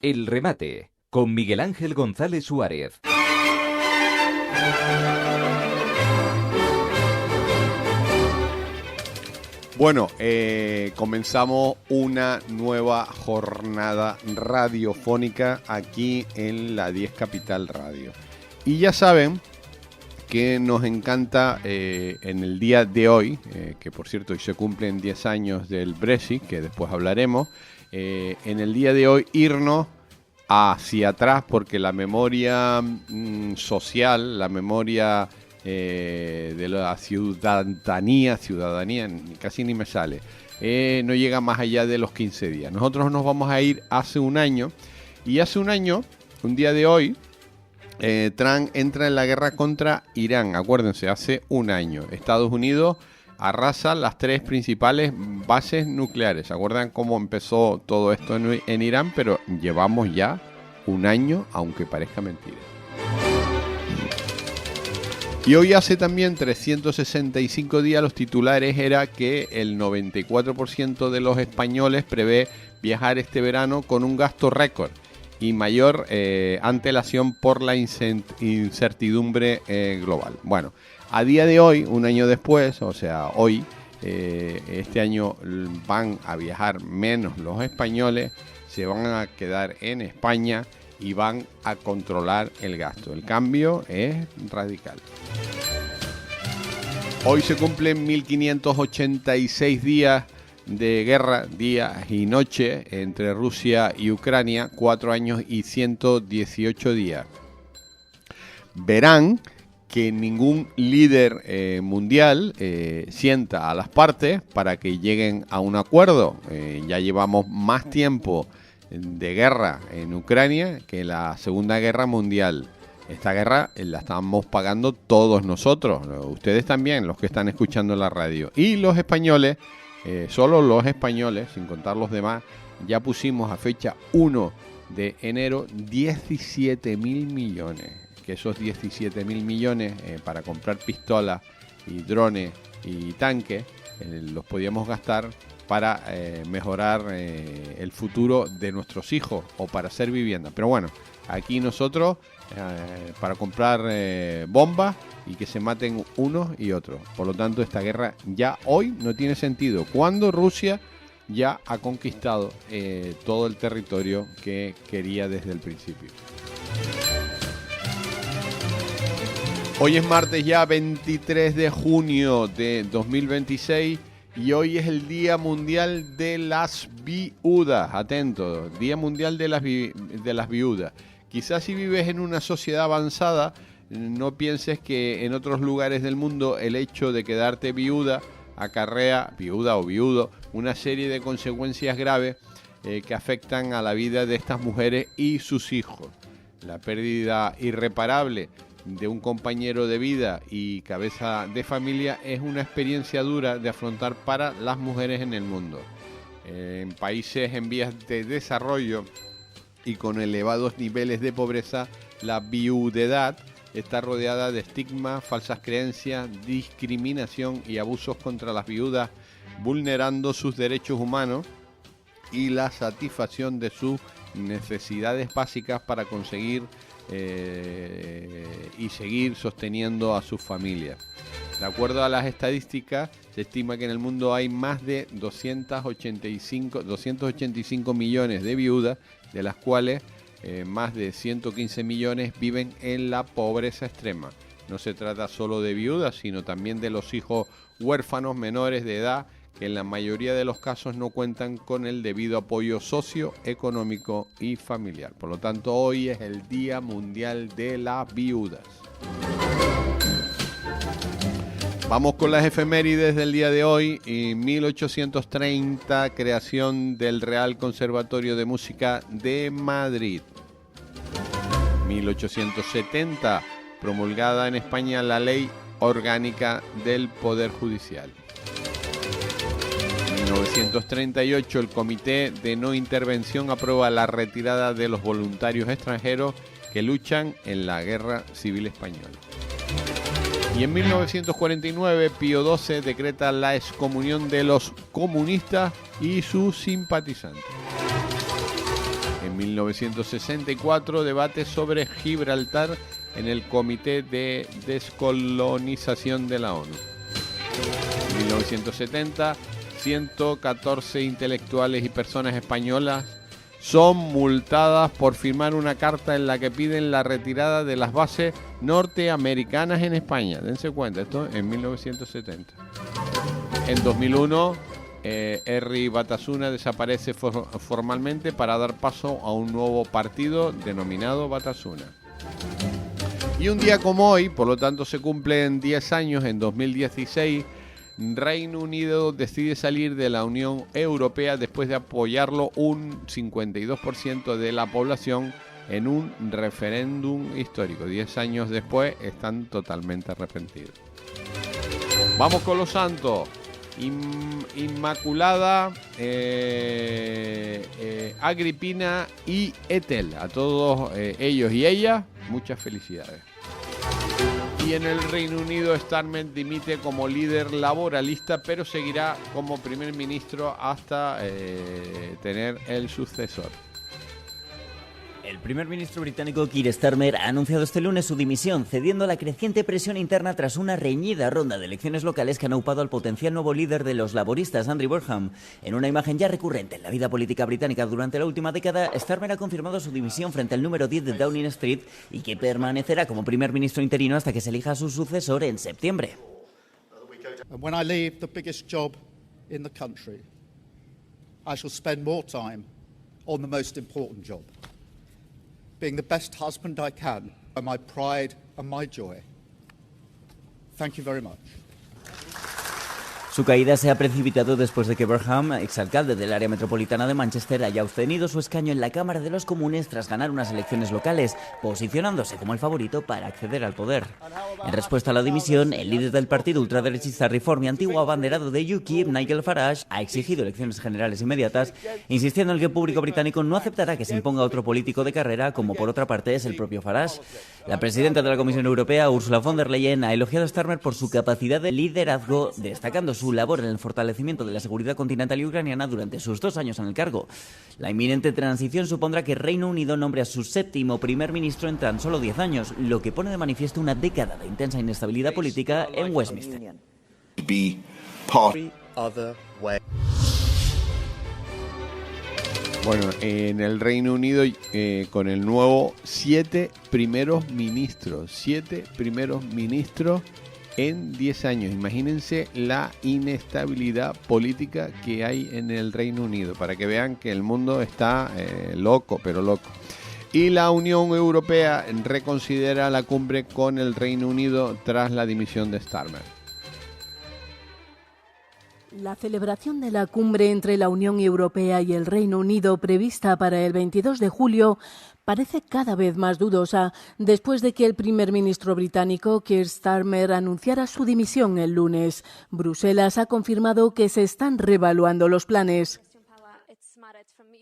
El remate, con Miguel Ángel González Suárez. Bueno, comenzamos una nueva jornada radiofónica aquí en la 10 Capital Radio. Y ya saben que nos encanta en el día de hoy, que por cierto hoy se cumplen 10 años del Brexit, que después hablaremos, en el día de hoy irnos hacia atrás porque la memoria social, la memoria de la ciudadanía, casi ni me sale, no llega más allá de los 15 días. Nosotros nos vamos a ir hace un año, y hace un año, un día de hoy, Trump entra en la guerra contra Irán. Acuérdense, hace un año Estados Unidos arrasa las 3 principales bases nucleares. ¿Se acuerdan cómo empezó todo esto en Irán? Pero llevamos ya un año, aunque parezca mentira. Y hoy hace también 365 días los titulares era que el 94% de los españoles prevé viajar este verano con un gasto récord y mayor antelación por la incertidumbre global. Bueno, a día de hoy, un año después, o sea, hoy, este año van a viajar menos los españoles, se van a quedar en España y van a controlar el gasto. El cambio es radical. Hoy se cumplen 1586 días de guerra, días y noches, entre Rusia y Ucrania, 4 años y 118 días. Verán que ningún líder mundial sienta a las partes para que lleguen a un acuerdo. Ya llevamos más tiempo de guerra en Ucrania que la Segunda Guerra Mundial. Esta guerra la estamos pagando todos nosotros, ustedes también, los que están escuchando la radio. Y los españoles, solo los españoles, sin contar los demás, ya pusimos a fecha 1 de enero 17.000 millones. Que esos 17.000 millones para comprar pistolas y drones y tanques los podíamos gastar para mejorar el futuro de nuestros hijos o para hacer vivienda. Pero bueno, aquí nosotros para comprar bombas y que se maten unos y otros. Por lo tanto, esta guerra ya hoy no tiene sentido, cuando Rusia ya ha conquistado todo el territorio que quería desde el principio. Hoy es martes ya 23 de junio de 2026 y hoy es el Día Mundial de las Viudas. Atento, Día Mundial de las Viudas. Quizás si vives en una sociedad avanzada, no pienses que en otros lugares del mundo el hecho de quedarte viuda acarrea, viuda o viudo, una serie de consecuencias graves que afectan a la vida de estas mujeres y sus hijos. La pérdida irreparable de un compañero de vida y cabeza de familia es una experiencia dura de afrontar para las mujeres en el mundo. En países en vías de desarrollo y con elevados niveles de pobreza, la viudedad está rodeada de estigmas, falsas creencias, discriminación y abusos contra las viudas, vulnerando sus derechos humanos y la satisfacción de sus necesidades básicas para conseguir y seguir sosteniendo a sus familias. De acuerdo a las estadísticas, se estima que en el mundo hay más de 285 millones de viudas, de las cuales más de 115 millones viven en la pobreza extrema. No se trata solo de viudas, sino también de los hijos huérfanos menores de edad, que en la mayoría de los casos no cuentan con el debido apoyo socioeconómico y familiar. Por lo tanto, hoy es el Día Mundial de las Viudas. Vamos con las efemérides del día de hoy. En 1830, creación del Real Conservatorio de Música de Madrid. 1870, promulgada en España la Ley Orgánica del Poder Judicial. 1938, el Comité de No Intervención aprueba la retirada de los voluntarios extranjeros que luchan en la Guerra Civil Española. Y en 1949, Pío XII decreta la excomunión de los comunistas y sus simpatizantes. En 1964, debate sobre Gibraltar en el Comité de Descolonización de la ONU. 1970, 114 intelectuales y personas españolas son multadas por firmar una carta en la que piden la retirada de las bases norteamericanas en España. Dense cuenta, esto en 1970. En 2001, Herri Batasuna desaparece formalmente para dar paso a un nuevo partido denominado Batasuna. Y un día como hoy, por lo tanto se cumplen 10 años, en 2016, Reino Unido decide salir de la Unión Europea después de apoyarlo un 52% de la población en un referéndum histórico. 10 años después están totalmente arrepentidos. Vamos con los santos. Inmaculada, Agripina y Ethel. A todos ellos y ellas, muchas felicidades. Y en el Reino Unido, Starmer dimite como líder laboralista, pero seguirá como primer ministro hasta tener el sucesor. El primer ministro británico Keir Starmer ha anunciado este lunes su dimisión, cediendo a la creciente presión interna tras una reñida ronda de elecciones locales que han aupado al potencial nuevo líder de los laboristas, Andrew Burnham. En una imagen ya recurrente en la vida política británica durante la última década, Starmer ha confirmado su dimisión frente al número 10 de Downing Street y que permanecerá como primer ministro interino hasta que se elija a su sucesor en septiembre. When I leave the biggest job in the country, I shall spend more time on the most important job. Being the best husband I can, and my pride and my joy. Thank you very much. Su caída se ha precipitado después de que Burnham, exalcalde del área metropolitana de Manchester, haya obtenido su escaño en la Cámara de los Comunes tras ganar unas elecciones locales, posicionándose como el favorito para acceder al poder. En respuesta a la dimisión, el líder del partido ultraderechista Reform y antiguo abanderado de UKIP, Nigel Farage, ha exigido elecciones generales inmediatas, insistiendo en que el público británico no aceptará que se imponga otro político de carrera, como por otra parte es el propio Farage. La presidenta de la Comisión Europea, Ursula von der Leyen, ha elogiado a Starmer por su capacidad de liderazgo, destacando su labor en el fortalecimiento de la seguridad continental y ucraniana durante sus 2 años en el cargo. La inminente transición supondrá que Reino Unido nombre a su 7º primer ministro en tan solo 10 años, lo que pone de manifiesto una década de intensa inestabilidad política en Westminster. Bueno, en el Reino Unido, con el nuevo 7 primeros ministros. 7 primeros ministros en 10 años. Imagínense la inestabilidad política que hay en el Reino Unido, para que vean que el mundo está loco, pero loco. Y la Unión Europea reconsidera la cumbre con el Reino Unido tras la dimisión de Starmer. La celebración de la cumbre entre la Unión Europea y el Reino Unido, prevista para el 22 de julio, parece cada vez más dudosa después de que el primer ministro británico Keir Starmer anunciara su dimisión el lunes. Bruselas ha confirmado que se están reevaluando los planes.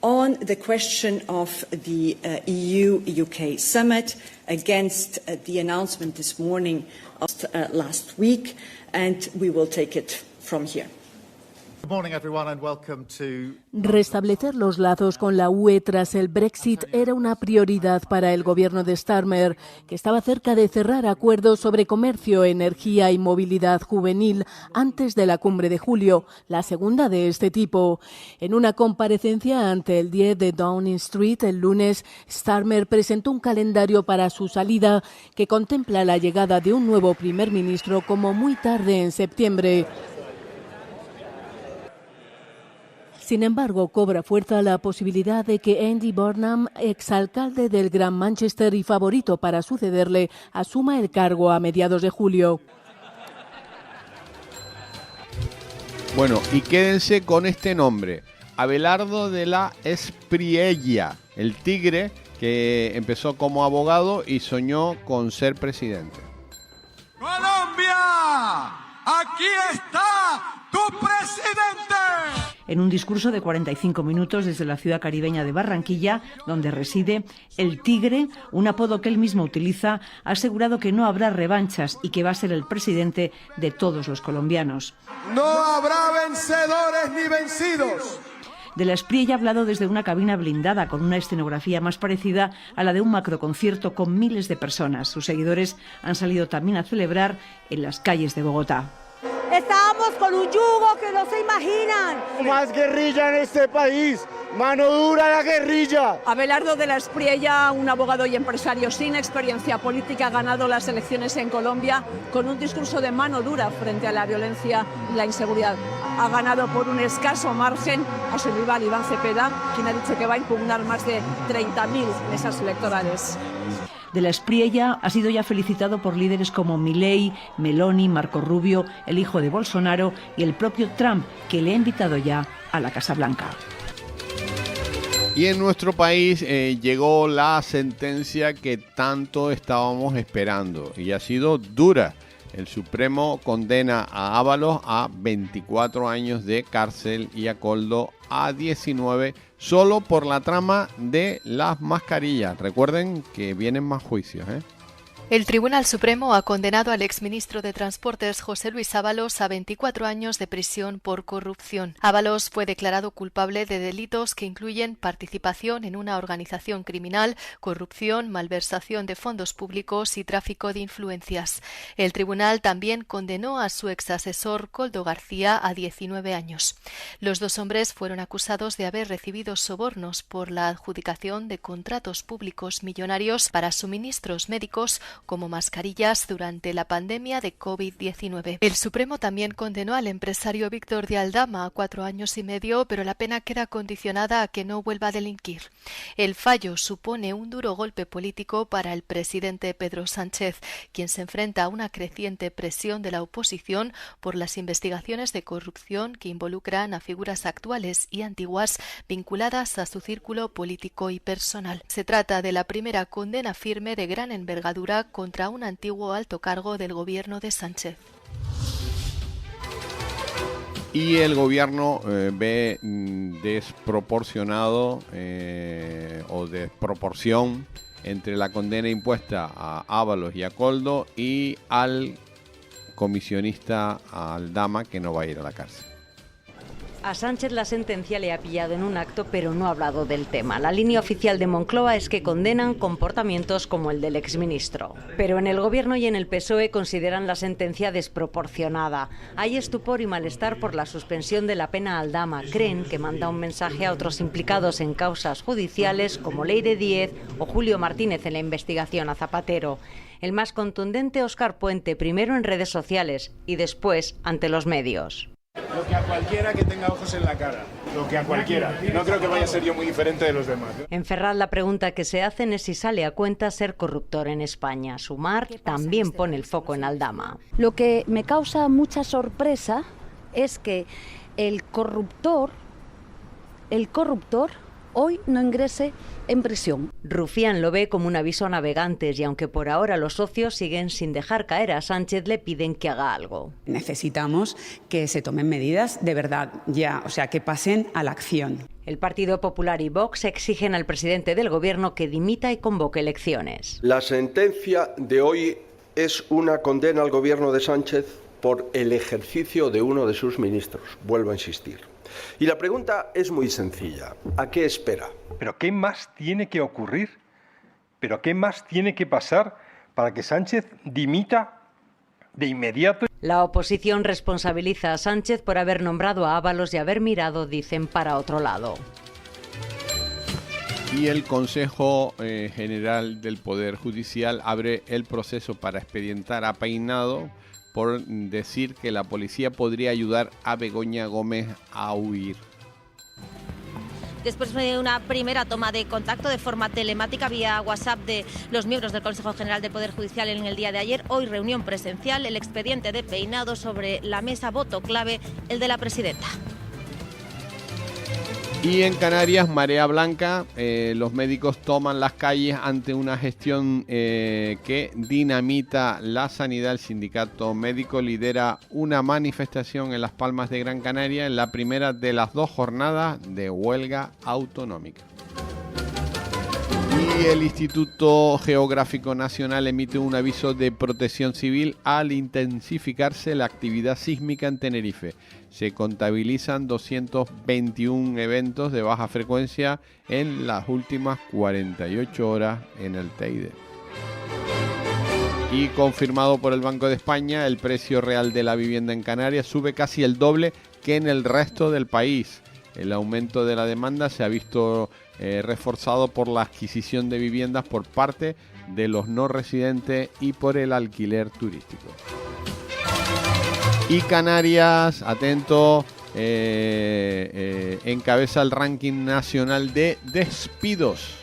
On the question of the EU-UK summit, against the announcement this morning of last week, and we will take it from here. Restablecer los lazos con la UE tras el Brexit era una prioridad para el gobierno de Starmer, que estaba cerca de cerrar acuerdos sobre comercio, energía y movilidad juvenil antes de la cumbre de julio, la segunda de este tipo. En una comparecencia ante el 10 de Downing Street el lunes, Starmer presentó un calendario para su salida que contempla la llegada de un nuevo primer ministro como muy tarde en septiembre. Sin embargo, cobra fuerza la posibilidad de que Andy Burnham, exalcalde del Gran Manchester y favorito para sucederle, asuma el cargo a mediados de julio. Bueno, y quédense con este nombre, Abelardo de la Espriella, el tigre que empezó como abogado y soñó con ser presidente. ¡Colombia! ¡Aquí está tu presidente! En un discurso de 45 minutos desde la ciudad caribeña de Barranquilla, donde reside, el Tigre, un apodo que él mismo utiliza, ha asegurado que no habrá revanchas y que va a ser el presidente de todos los colombianos. No habrá vencedores ni vencidos. De la Espriella ha hablado desde una cabina blindada con una escenografía más parecida a la de un macroconcierto con miles de personas. Sus seguidores han salido también a celebrar en las calles de Bogotá. Estábamos con un yugo que no se imaginan. Más guerrilla en este país. Mano dura la guerrilla. Abelardo de la Espriella, un abogado y empresario sin experiencia política, ha ganado las elecciones en Colombia con un discurso de mano dura frente a la violencia y la inseguridad. Ha ganado por un escaso margen a su rival Iván Cepeda, quien ha dicho que va a impugnar más de 30.000 mesas electorales. De la Espriella ha sido ya felicitado por líderes como Milei, Meloni, Marco Rubio, el hijo de Bolsonaro y el propio Trump, que le ha invitado ya a la Casa Blanca. Y en nuestro país llegó la sentencia que tanto estábamos esperando y ha sido dura. El Supremo condena a Ábalos a 24 años de cárcel y a Koldo a 19 solo por la trama de las mascarillas. Recuerden que vienen más juicios, ¿eh? El Tribunal Supremo ha condenado al exministro de Transportes José Luis Ábalos a 24 años de prisión por corrupción. Ábalos fue declarado culpable de delitos que incluyen participación en una organización criminal, corrupción, malversación de fondos públicos y tráfico de influencias. El tribunal también condenó a su exasesor Koldo García a 19 años. Los dos hombres fueron acusados de haber recibido sobornos por la adjudicación de contratos públicos millonarios para suministros médicos como mascarillas durante la pandemia de COVID-19. El Supremo también condenó al empresario Víctor de Aldama a 4 años y medio, pero la pena queda condicionada a que no vuelva a delinquir. El fallo supone un duro golpe político para el presidente Pedro Sánchez, quien se enfrenta a una creciente presión de la oposición por las investigaciones de corrupción que involucran a figuras actuales y antiguas vinculadas a su círculo político y personal. Se trata de la primera condena firme de gran envergadura contra un antiguo alto cargo del gobierno de Sánchez. Y el gobierno ve desproporcionado o desproporción entre la condena impuesta a Ábalos y a Koldo y al comisionista Aldama, que no va a ir a la cárcel. A Sánchez la sentencia le ha pillado en un acto, pero no ha hablado del tema. La línea oficial de Moncloa es que condenan comportamientos como el del exministro. Pero en el Gobierno y en el PSOE consideran la sentencia desproporcionada. Hay estupor y malestar por la suspensión de la pena a Aldama. Creen que manda un mensaje a otros implicados en causas judiciales como Leire Díez o Julio Martínez en la investigación a Zapatero. El más contundente, Óscar Puente, primero en redes sociales y después ante los medios. Lo que a cualquiera que tenga ojos en la cara, lo que a cualquiera. No creo que vaya a ser yo muy diferente de los demás. En Ferraz la pregunta que se hacen es si sale a cuenta ser corruptor en España. Sumar también pone el foco en Aldama. Lo que me causa mucha sorpresa es que el corruptor hoy no ingrese en prisión. Rufián lo ve como un aviso a navegantes y aunque por ahora los socios siguen sin dejar caer a Sánchez, le piden que haga algo. Necesitamos que se tomen medidas de verdad ya, o sea, que pasen a la acción. El Partido Popular y Vox exigen al presidente del Gobierno que dimita y convoque elecciones. La sentencia de hoy es una condena al Gobierno de Sánchez por el ejercicio de uno de sus ministros. Vuelvo a insistir. Y la pregunta es muy sencilla. ¿A qué espera? ¿Pero qué más tiene que ocurrir? ¿Pero qué más tiene que pasar para que Sánchez dimita de inmediato? La oposición responsabiliza a Sánchez por haber nombrado a Ábalos y haber mirado, dicen, para otro lado. Y el Consejo General del Poder Judicial abre el proceso para expedientar a Peinado por decir que la policía podría ayudar a Begoña Gómez a huir. Después de una primera toma de contacto de forma telemática vía WhatsApp de los miembros del Consejo General del Poder Judicial en el día de ayer, hoy reunión presencial, el expediente de Peinado sobre la mesa, voto clave, el de la presidenta. Y en Canarias, marea blanca, los médicos toman las calles ante una gestión que dinamita la sanidad. El sindicato médico lidera una manifestación en Las Palmas de Gran Canaria en la primera de las 2 jornadas de huelga autonómica. Y el Instituto Geográfico Nacional emite un aviso de protección civil al intensificarse la actividad sísmica en Tenerife. se contabilizan 221 eventos de baja frecuencia en las últimas 48 horas en el Teide. Y confirmado por el Banco de España, el precio real de la vivienda en Canarias sube casi el doble que en el resto del país. El aumento de la demanda se ha visto reforzado por la adquisición de viviendas por parte de los no residentes y por el alquiler turístico. Y Canarias, atento, encabeza el ranking nacional de despidos.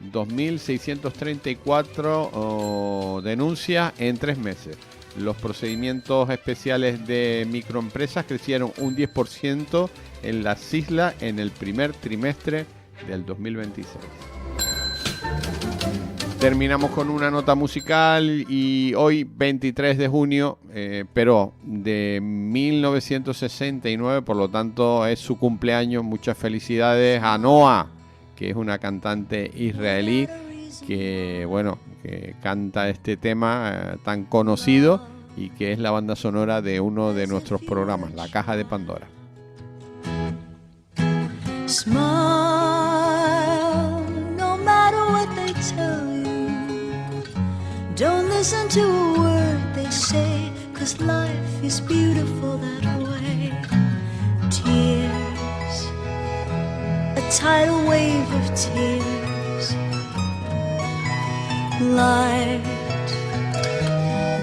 2.634 denuncias en 3 meses. Los procedimientos especiales de microempresas crecieron un 10% en las islas en el primer trimestre del 2026. Terminamos con una nota musical y hoy 23 de junio, pero de 1969, por lo tanto es su cumpleaños. Muchas felicidades a Noah, que es una cantante israelí que, bueno, que canta este tema tan conocido y que es la banda sonora de uno de nuestros programas, La Caja de Pandora. Smile, no matter what they tell you. Don't listen to a word they say, 'cause life is beautiful that way. Tears, a tidal wave of tears. Light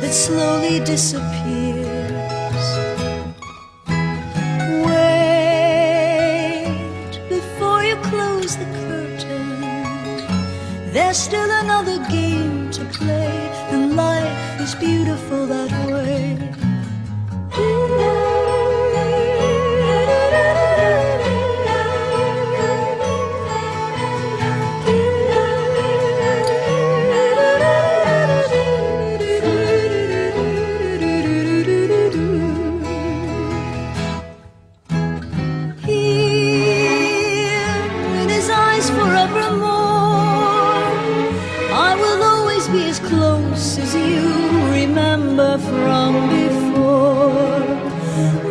that slowly disappears. Close the curtain. There's still another game to play, and life is beautiful that way. From before.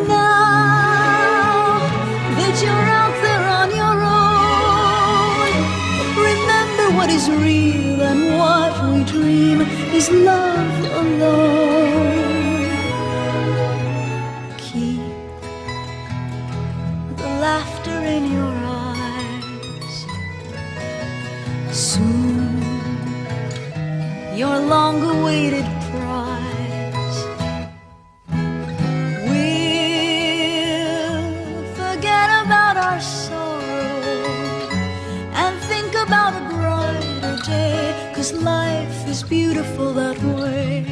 Now that you're out there on your own, remember what is real and what we dream is love alone. Keep the laughter in your eyes. Soon your long-awaited life is beautiful that way.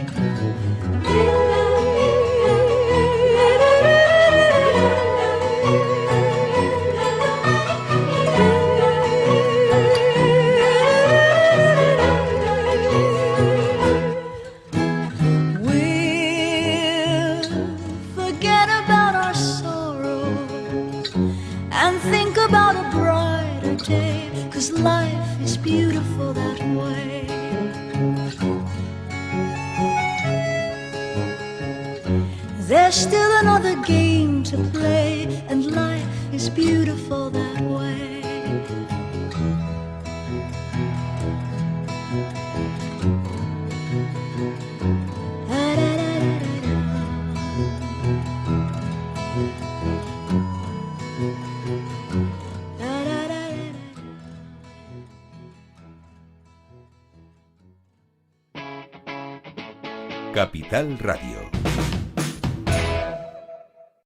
We'll forget about our sorrow and think about a brighter day, 'cause life is beautiful that way. There's still another game to play, and life is beautiful that way. Capital Radio.